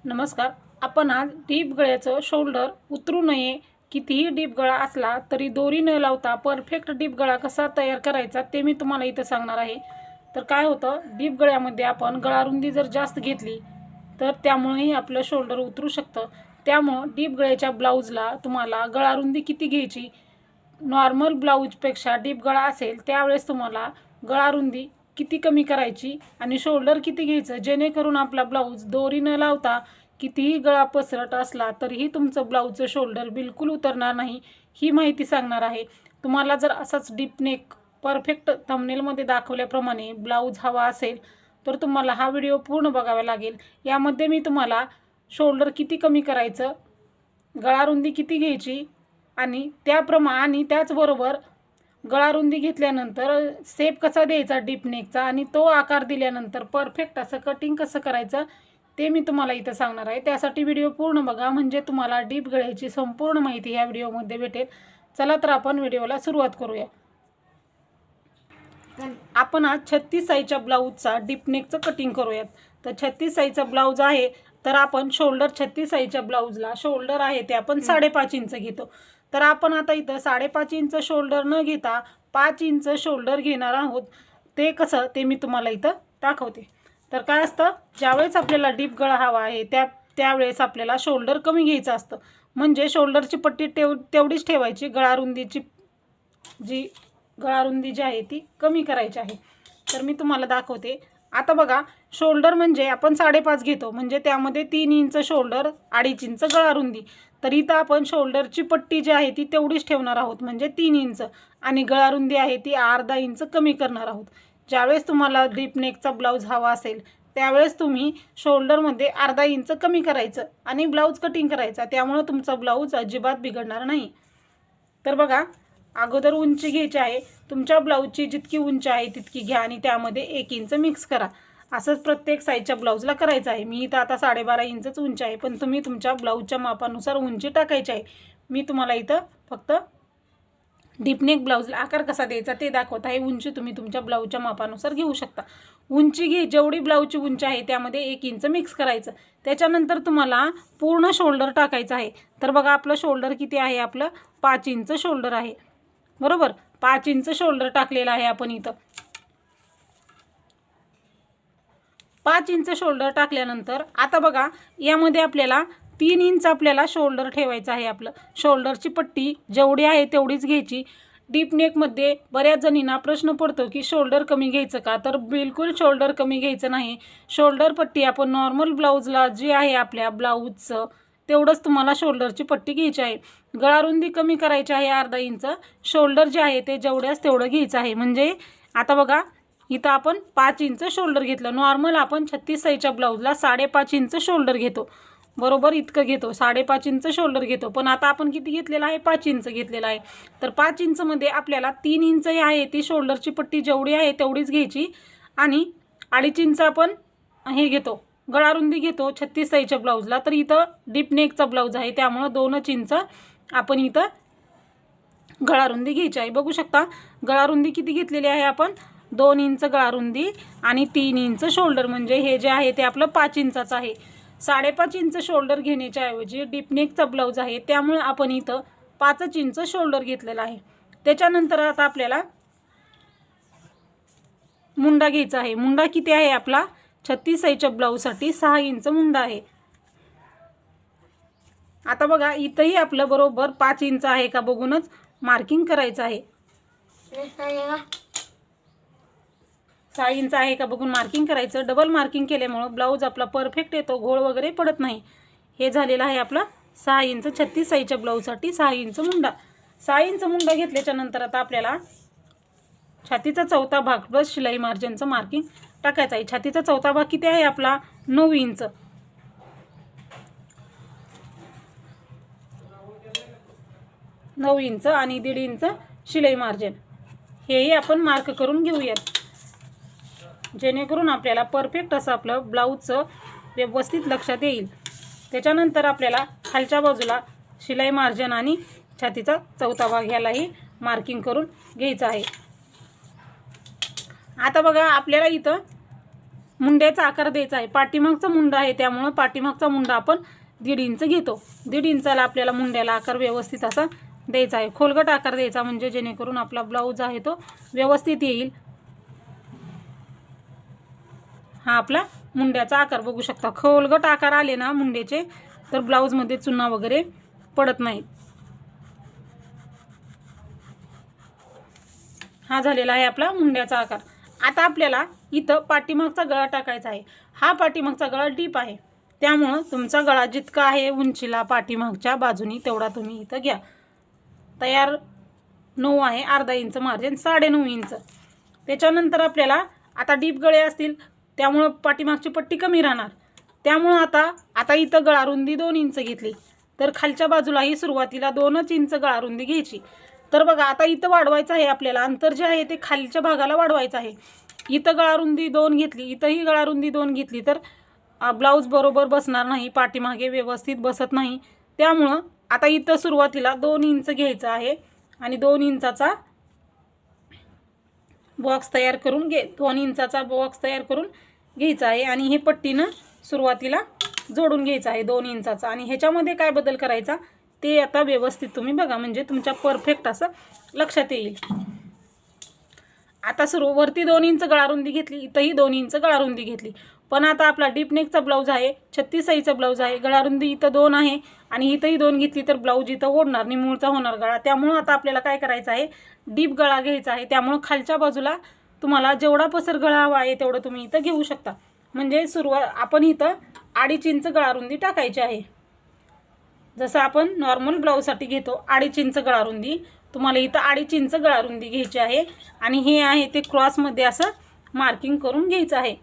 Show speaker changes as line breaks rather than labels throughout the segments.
नमस्कार. आपण आज डीप गळ्याचं शोल्डर उतरू नये, कितीही डीप गळा असला तरी दोरी न लावता परफेक्ट डीप गळा कसा तयार करायचा ते मी तुम्हाला इथं सांगणार आहे. तर काय होतं, डीप गळ्यामध्ये आपण गळारुंदी जर जास्त घेतली तर त्यामुळेही आपलं शोल्डर उतरू शकतं. त्यामुळं डीप गळ्याच्या ब्लाऊजला तुम्हाला गळारुंदी किती घ्यायची, नॉर्मल ब्लाऊजपेक्षा डीप गळा असेल त्यावेळेस तुम्हाला गळारुंदी किती कमी करायची आणि शोल्डर किती घ्यायचं, जेणेकरून आपला ब्लाऊज दोरी न लावता कितीही गळा पसरट असला तरीही तुमचं ब्लाऊजचं शोल्डर बिलकुल उतरणार नाही, ही माहिती सांगणार आहे. तुम्हाला जर असाच डीप नेक परफेक्ट थंबनेलमध्ये दाखवल्याप्रमाणे ब्लाऊज हवा असेल तर तुम्हाला हा व्हिडिओ पूर्ण बघावा लागेल. यामध्ये मी तुम्हाला शोल्डर किती कमी करायचं, गळारुंदी किती घ्यायची आणि त्याचबरोबर गळारुंदी घेतल्यानंतर शेप कसा द्यायचा डीप नेकचा आणि तो आकार दिल्यानंतर परफेक्ट असं कटिंग कसं करायचं ते मी तुम्हाला इथं सांगणार आहे. त्यासाठी व्हिडिओ पूर्ण बघा, म्हणजे तुम्हाला डीप गळ्याची संपूर्ण माहिती ह्या व्हिडिओमध्ये भेटेल. चला तर आपण व्हिडिओला सुरुवात करूया. आपण आज 36 साईजच्या ब्लाऊजचा डीप नेकचं कटिंग करूयात. तर 36 साईजचा ब्लाऊज आहे तर आपण शोल्डर 36 साईजच्या ब्लाऊजला शोल्डर आहे ते आपण 5.5 इंच घेतो. तर आपण आता इथं 5.5 इंच शोल्डर न घेता 5 इंच शोल्डर घेणार आहोत. ते कसं ते मी तुम्हाला इथं दाखवते. तर काय असतं, ज्यावेळेस आपल्याला डीप गळा हवा आहे त्यावेळेस आपल्याला शोल्डर कमी घ्यायचं असतं, म्हणजे शोल्डरची पट्टी तेवढीच ठेवायची, गळारुंदी जी आहे ती कमी करायची आहे. तर मी तुम्हाला दाखवते. आता बघा, शोल्डर म्हणजे आपण 5.5 घेतो, म्हणजे त्यामध्ये 3 इंच शोल्डर, 2.5 इंच गळारुंदी. तर इथं आपण शोल्डरची पट्टी जी आहे ती तेवढीच ठेवणार आहोत, म्हणजे 3 इंच, आणि गळारुंदी आहे ती अर्धा इंच कमी करणार आहोत. ज्यावेळेस तुम्हाला डीप नेकचा ब्लाऊज हवा असेल त्यावेळेस तुम्ही शोल्डरमध्ये अर्धा इंच कमी करायचं आणि ब्लाऊज कटिंग करायचा, त्यामुळे तुमचा ब्लाऊज अजिबात बिघडणार नाही. तर बघा, अगोदर उंची घ्यायची आहे. तुमच्या ब्लाऊजची जितकी उंची आहे तितकी घ्या आणि त्यामध्ये 1 इंच मिक्स करा. असंच प्रत्येक साईजच्या ब्लाऊजला करायचं आहे. मी इथं आता 12.5 इंचच उंची आहे, पण तुम्ही तुमच्या ब्लाऊजच्या मापानुसार उंची टाकायची आहे. मी तुम्हाला इथं फक्त डीप नेक ब्लाऊजला आकार कसा द्यायचा ते दाखवत आहे. उंची तुम्ही तुमच्या ब्लाऊजच्या मापानुसार घेऊ शकता. उंची जेवढी ब्लाऊजची उंची आहे त्यामध्ये 1 इंच मिक्स करायचं. त्याच्यानंतर तुम्हाला पूर्ण शोल्डर टाकायचं आहे. तर बघा, आपलं शोल्डर किती आहे, आपलं 5 इंच शोल्डर आहे, बरोबर. 5 इंच शोल्डर टाकलेलं आहे आपण इथं. 5 इंच शोल्डर टाकल्यानंतर आता बघा, यामध्ये आपल्याला 3 इंच आपल्याला शोल्डर ठेवायचं आहे. आपलं शोल्डरची पट्टी जेवढी आहे तेवढीच घ्यायची. डीप नेकमध्ये बऱ्याच जणींना प्रश्न पडतो की शोल्डर कमी घ्यायचं का, तर बिलकुल शोल्डर कमी घ्यायचं नाही. शोल्डर पट्टी आपण नॉर्मल ब्लाऊजला जी आहे आपल्या ब्लाऊजचं तेवढंच तुम्हाला शोल्डरची पट्टी घ्यायची आहे. गळारुंदी कमी करायची आहे अर्धा इंच, शोल्डर जे आहे ते जेवढ्याच तेवढं घ्यायचं आहे. म्हणजे आता बघा, इथं आपण 5 इंच शोल्डर घेतलं. नॉर्मल आपण 36 साईजच्या ब्लाऊजला 5.5 इंच शोल्डर घेतो, बरोबर. इतकं घेतो, 5.5 इंच शोल्डर घेतो. पण आता आपण किती घेतलेलं आहे, 5 इंच घेतलेलं आहे. तर 5 इंचमध्ये आपल्याला 3 इंच आहे ती शोल्डरची पट्टी जेवढी आहे तेवढीच घ्यायची आणि 2.5 इंच आपण हे घेतो, गळारुंदी घेतो 36 साईजच्या ब्लाऊजला. तर इथं डीप नेकचा ब्लाऊज आहे त्यामुळं 2 इंच आपण इथं गळारुंदी घ्यायची आहे. बघू शकता, गळारुंदी किती घेतलेली आहे आपण, 2 इंच गळारुंदी आणि 3 इंच शोल्डर, म्हणजे हे जे आहे ते आपलं 5 इंचाचं आहे. 5.5 इंच शोल्डर घेण्याच्या ऐवजी डीप नेकचा ब्लाऊज आहे त्यामुळे आपण इथं 5 इंच शोल्डर घेतलेला आहे. त्याच्यानंतर आता आपल्याला मुंडा घ्यायचा आहे. मुंडा किती आहे आपला, 36 साईजच्या ब्लाऊजसाठी 6 इंच मुंडा आहे. आता बघा, इथंही आपलं बरोबर 5 इंच आहे का बघूनच मार्किंग करायचं आहे. 6 इंच आहे का बघून मार्किंग करायचं. डबल मार्किंग केल्यामुळं ब्लाऊज आपला परफेक्ट येतो, घोळ वगैरे पडत नाही. हे झालेलं आहे आपला 6 इंच 36 साईजच्या ब्लाऊजसाठी 6 इंच मुंडा. 6 इंच मुंडा घेतल्याच्या नंतर आता आपल्याला छातीचा चौथा भाग प्लस शिलाई मार्जिनचं मार्किंग टाकायचं आहे. छातीचा चौथा भाग किती आहे आपला, 9 इंच. 9 इंच आणि 1.5 इंच शिलाई मार्जिन हेही आपण मार्क करून घेऊयात, जेणेकरून आपल्याला परफेक्ट असं आपलं ब्लाऊजचं व्यवस्थित लक्षात येईल. त्याच्यानंतर आपल्याला खालच्या बाजूला शिलाई मार्जिन आणि छातीचा चौथा भाग ह्यालाही मार्किंग करून घ्यायचं आहे. आता बघा, आपल्याला इथं मुंड्याचा आकार द्यायचा आहे. पाठीमागचा मुंडा आहे त्यामुळं पाठीमागचा मुंडा आपण 1.5 इंच घेतो. 1.5 इंचाला आपल्याला मुंड्याला आकार व्यवस्थित असा द्यायचा आहे. खोलगट आकार द्यायचा म्हणजे जेणेकरून आपला ब्लाऊज आहे तो व्यवस्थित येईल. हा आपला मुंड्याचा आकार बघू शकता. खोलगट आकार आले ना मुंड्याचे तर ब्लाऊजमध्ये चुना वगैरे पडत नाहीत. हा झालेला आहे आपला मुंड्याचा आकार. आता आपल्याला इथं पाठीमागचा गळा टाकायचा आहे. हा पाठीमागचा गळा डीप आहे त्यामुळं तुमचा गळा जितका आहे उंचीला पाठीमागच्या बाजूनी तेवढा तुम्ही इथं घ्या. तयार 9 आहे, अर्धा इंच मार्जिन, 9.5 इंच. त्याच्यानंतर आपल्याला आता डीप गळे असतील त्यामुळं पाठीमागची पट्टी कमी राहणार. त्यामुळं आता इथं गळा रुंदी 2 इंच घेतली तर खालच्या बाजूलाही सुरुवातीला 2च इंच गळा रुंदी घ्यायची. तर बघा आता इथं वाढवायचं आहे आपल्याला. अंतर जे आहे ते खालच्या भागाला वाढवायचं आहे. इथं गळा रुंदी 2 घेतली, इथंही गळा रुंदी 2 घेतली तर ब्लाऊज बरोबर बसणार नाही, पाठीमागे व्यवस्थित बसत नाही. त्यामुळं आता इथं सुरुवातीला 2 इंच घ्यायचं आहे आणि 2 इंचाचा बॉक्स तयार करून 2 इंचाचा बॉक्स तयार करून घ्यायचा आहे आणि हे पट्टीनं सुरुवातीला जोडून घ्यायचं आहे 2 इंचाचा. आणि ह्याच्यामध्ये काय बदल करायचा ते आता व्यवस्थित तुम्ही बघा म्हणजे तुमच्या परफेक्ट असं लक्षात येईल. आता वरती 2 इंच गळा रुंदी घेतली, इथंही 2 इंच गळा रुंदी घेतली. पण आता आपला डीप नेकचा ब्लाऊज आहे, 36 साईजचा ब्लाऊज आहे. गळा रुंदी इथं 2 आहे आणि इथंही 2 घेतली तर ब्लाऊज इथं ओढणार, निमुळचा होणार गळा. त्यामुळं आता आपल्याला काय करायचं आहे, डीप गळा घ्यायचा आहे. त्यामुळं खालच्या बाजूला तुम्हाला जेवढा पसर गळा हवा आहे तेवढं तुम्ही इथं घेऊ शकता. म्हणजे आपण इथं 2.5 इंच गळा रुंदी टाकायची आहे. जसं आपण नॉर्मल ब्लाऊजसाठी घेतो 2.5 इंच गळा रुंदी, तुम्हाला इथं 2.5 इंच गळा रुंदी घ्यायची आहे. आणि हे आहे ते क्रॉसमध्ये असं मार्किंग करून घ्यायचं आहे.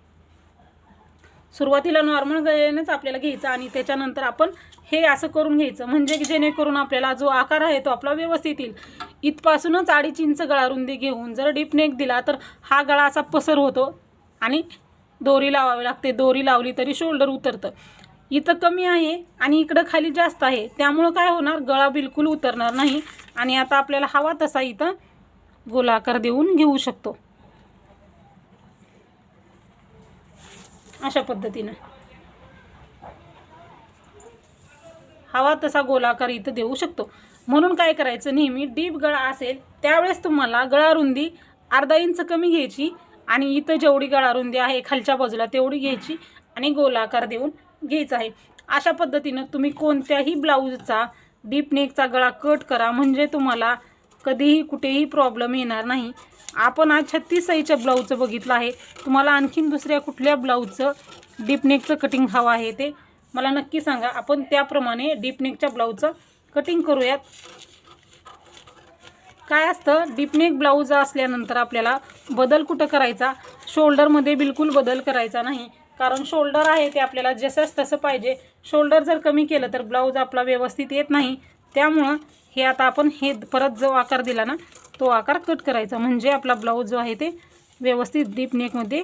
सुरुवातीला नॉर्मल गळ्यानेच आपल्याला घ्यायचं आणि त्याच्यानंतर आपण हे असं करून घ्यायचं म्हणजे जेणेकरून आपल्याला जो आकार आहे तो आपला व्यवस्थित येईल. इथपासूनच 2.5 इंच गळा रुंदी घेऊन जर डीप नेक दिला तर हा गळा असा पसर होतो आणि दोरी लावावी लागते. दोरी लावली तरी शोल्डर उतरतं. इथं कमी आहे आणि इकडं खाली जास्त आहे त्यामुळं काय होणार, गळा बिलकुल उतरणार नाही. आणि आता आपल्याला हवा तसा इथं गोलाकार देऊन घेऊ शकतो अशा पद्धतीनं. हवा तसा गोलाकार इथं देऊ शकतो. म्हणून काय करायचं, नेहमी डीप गळा असेल त्यावेळेस तुम्हाला गळा रुंदी अर्धा इंच कमी घ्यायची आणि इथं जेवढी गळा रुंदी आहे खालच्या बाजूला तेवढी घ्यायची आणि गोलाकार देऊन घ्यायचा आहे. अशा पद्धतीनं तुम्ही कोणत्याही ब्लाऊजचा डीप नेकचा गळा कट करा म्हणजे तुम्हाला कधीही कुठेही प्रॉब्लेम येणार नाही. आपण आज 36 साईजच्या ब्लाऊजचं बघितलं आहे. तुम्हाला आणखीन दुसऱ्या कुठल्या ब्लाऊजचं डीप नेकचं कटिंग हवं आहे ते मला नक्की सांगा. आपण त्याप्रमाणे डीप नेकच्या ब्लाऊजचं कटिंग करूयात. काय असतं, डीप नेक ब्लाऊज असल्यानंतर आपल्याला बदल कुठं करायचा, शोल्डरमध्ये बिलकुल बदल करायचा नाही. कारण शोल्डर आहे ते आपल्याला जसंच तसं पाहिजे. शोल्डर जर कमी केलं तर ब्लाऊज आपला व्यवस्थित येत नाही. त्यामुळं हे आता आपण हे परत जो आकार दिला ना तो आकार कट करायचा म्हणजे आपला ब्लाऊज जो आहे ते व्यवस्थित डीप नेकमध्ये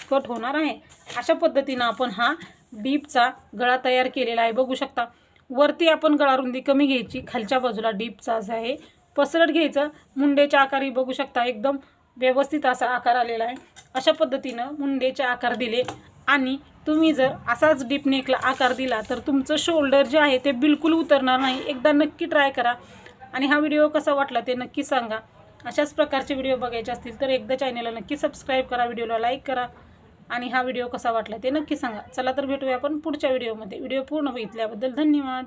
कट होणार आहे. अशा पद्धतीनं आपण हा डीपचा गळा तयार केलेला आहे. बघू शकता वरती आपण गळा रुंदी कमी घ्यायची, खालच्या बाजूला डीपचा असा आहे पसरट घ्यायचं. मुंडेच्या आकारही बघू शकता एकदम व्यवस्थित असा आकार आलेला आहे. अशा पद्धतीनं मुंडेचे आकार दिले आणि तुम्ही जर असाच डीप नेकला आकार दिला तर तुमचं शोल्डर जे आहे ते बिलकुल उतरणार नाही. एकदा नक्की ट्राय करा आणि हा व्हिडिओ कसा वाटला ते नक्की सांगा. अशाच प्रकारचे व्हिडिओ बघायचे असतील तर एकदा चॅनलला नक्की सबस्क्राईब करा, व्हिडिओला लाईक करा आणि हा व्हिडिओ कसा वाटला ते नक्की सांगा. चला तर भेटूया आपण पुढच्या व्हिडिओमध्ये. व्हिडिओ पूर्ण बघितल्याबद्दल धन्यवाद.